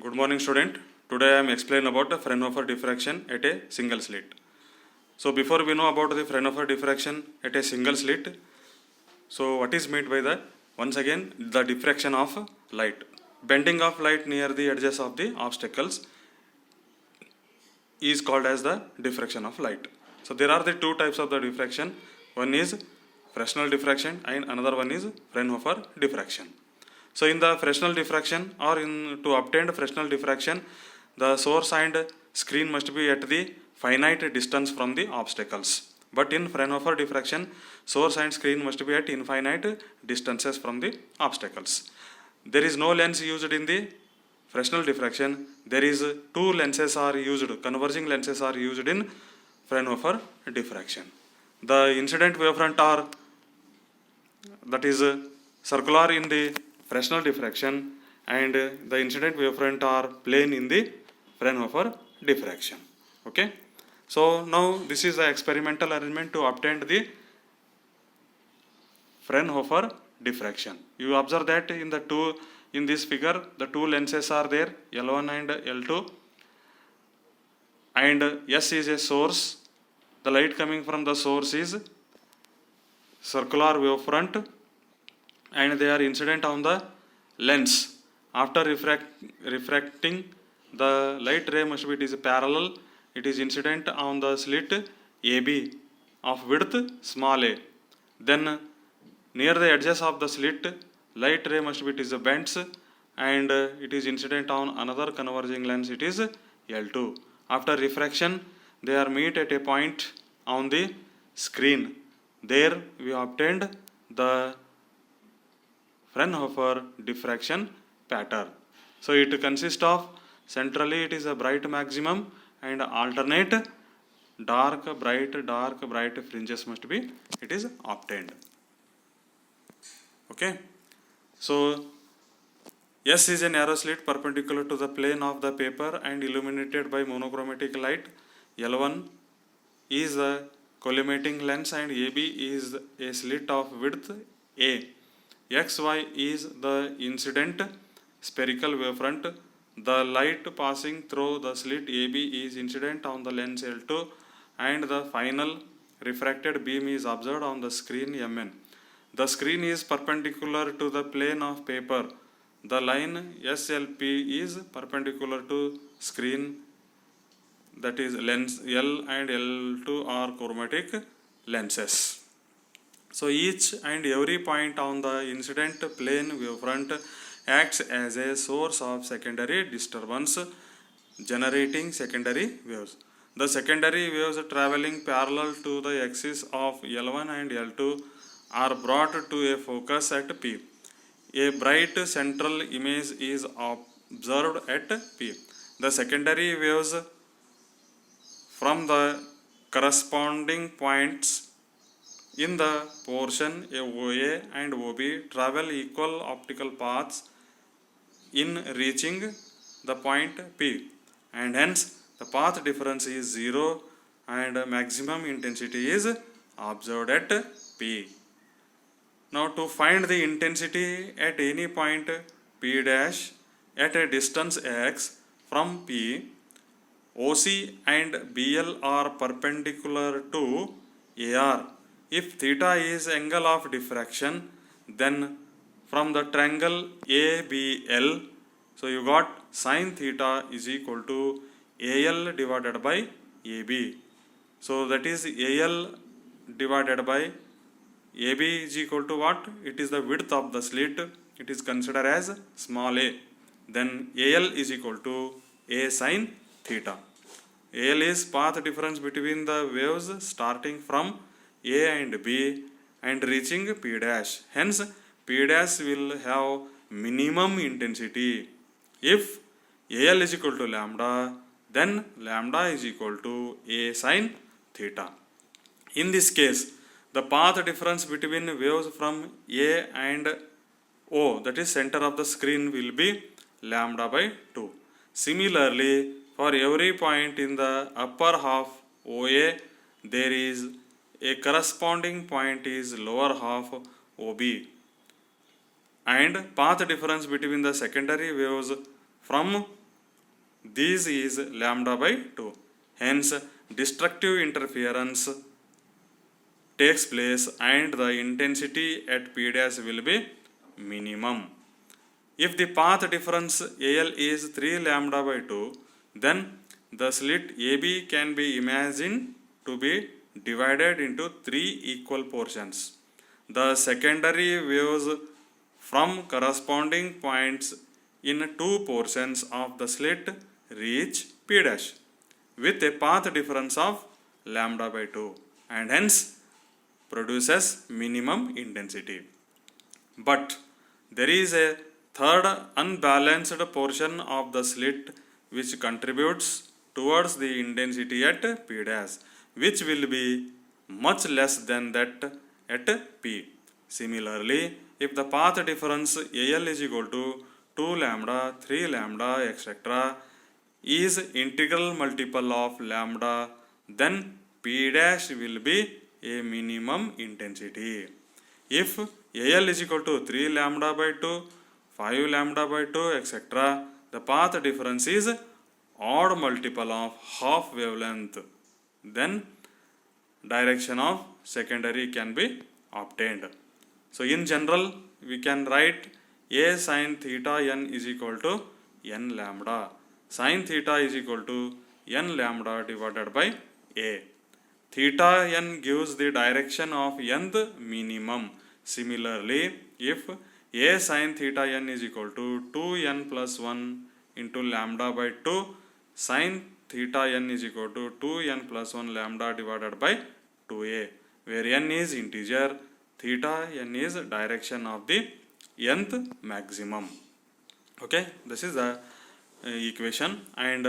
Good morning, student. Today I am explain about Fraunhofer diffraction at a single slit. So before we know about the Fraunhofer diffraction at a single slit, so what is meant by that? Once again, the diffraction of light. Bending of light near the edges of the obstacles is called as the diffraction of light. So there are the two types of the diffraction. One is Fresnel diffraction and another one is Fraunhofer diffraction. So in the Fresnel diffraction or to obtain Fresnel diffraction, the source and screen must be at the finite distance from the obstacles. But in Fraunhofer diffraction, source and screen must be at infinite distances from the obstacles. There is no lens used in the Fresnel diffraction. There is two lenses are used, converging lenses are used in Fraunhofer diffraction. The incident wavefront are, that is circular in the Fresnel diffraction, and the incident wavefront are plane in the Fraunhofer diffraction. Okay. So now this is the experimental arrangement to obtain the Fraunhofer diffraction. You observe that in this figure the two lenses are there, L1 and L2, and S is a source. The light coming from the source is circular wavefront and they are incident on the lens. After refracting, the light ray must be, it is parallel, it is incident on the slit AB of width small a. Then near the edges of the slit, light ray must be, it is bends, and it is incident on another converging lens, it is L2. After refraction, they are meet at a point on the screen. There we obtained the Fraunhofer diffraction pattern. So it consists of, centrally it is a bright maximum and alternate dark bright fringes must be, it is obtained. Okay. So S is a narrow slit perpendicular to the plane of the paper and illuminated by monochromatic light. L1 is a collimating lens and AB is a slit of width A. XY is the incident spherical wavefront. The light passing through the slit AB is incident on the lens L2 and the final refracted beam is observed on the screen MN. The screen is perpendicular to the plane of paper. The line SLP is perpendicular to screen, that is lens L and L2 are chromatic lenses. So each and every point on the incident plane wavefront acts as a source of secondary disturbance, generating secondary waves. The secondary waves traveling parallel to the axis of L1 and L2 are brought to a focus at P. A bright central image is observed at P. The secondary waves from the corresponding points in the portion OA and OB travel equal optical paths in reaching the point P, and hence the path difference is 0 and maximum intensity is observed at P. Now to find the intensity at any point P dash at a distance x from P, OC and BL are perpendicular to AR. If theta is angle of diffraction, then from the triangle ABL, so you got sin theta is equal to AL divided by AB. So that is AL divided by AB is equal to what? It is the width of the slit. It is considered as small a. Then AL is equal to A sin theta. AL is path difference between the waves starting from A and B and reaching P dash. Hence, P dash will have minimum intensity. If AL is equal to lambda, then lambda is equal to A sin theta. In this case, the path difference between waves from A and O, that is center of the screen, will be lambda by 2. Similarly, for every point in the upper half OA, there is a corresponding point is lower half OB, and path difference between the secondary waves from This is lambda by 2. Hence, destructive interference takes place and the intensity at P dash will be minimum. If the path difference AL is 3 lambda by 2, then the slit AB can be imagined to be divided into 3 equal portions. The secondary waves from corresponding points in 2 portions of the slit reach P dash with a path difference of lambda by 2 and hence produces minimum intensity. But there is a third unbalanced portion of the slit which contributes towards the intensity at P dash, which will be much less than that at P. Similarly, if the path difference AL is equal to 2 lambda, 3 lambda, etc. is integral multiple of lambda, then P dash will be a minimum intensity. If AL is equal to 3 lambda by 2, 5 lambda by 2, etc., the path difference is odd multiple of half wavelength, then direction of secondary can be obtained. So in general, we can write A sin theta n is equal to n lambda. Sin theta is equal to n lambda divided by A. Theta n gives the direction of nth minimum. Similarly, if A sin theta n is equal to 2n plus 1 into lambda by 2, sin theta n is equal to 2n plus 1 lambda divided by 2a, where n is integer, theta n is direction of the nth maximum. Okay, this is the equation, and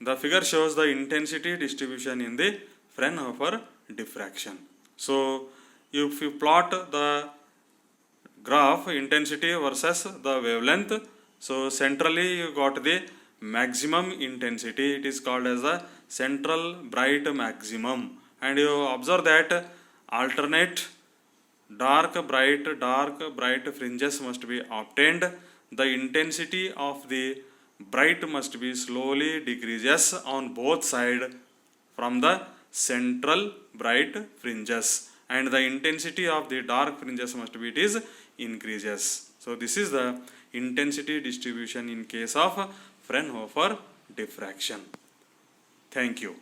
the figure shows the intensity distribution in the Fraunhofer diffraction. So if you plot the graph intensity versus the wavelength, so centrally you got the maximum intensity, it is called as the central bright maximum, and you observe that alternate dark bright fringes must be obtained. The intensity of the bright must be slowly decreases on both sides from the central bright fringes, and the intensity of the dark fringes must be increases. So this is the intensity distribution in case of Fraunhofer diffraction. Thank you.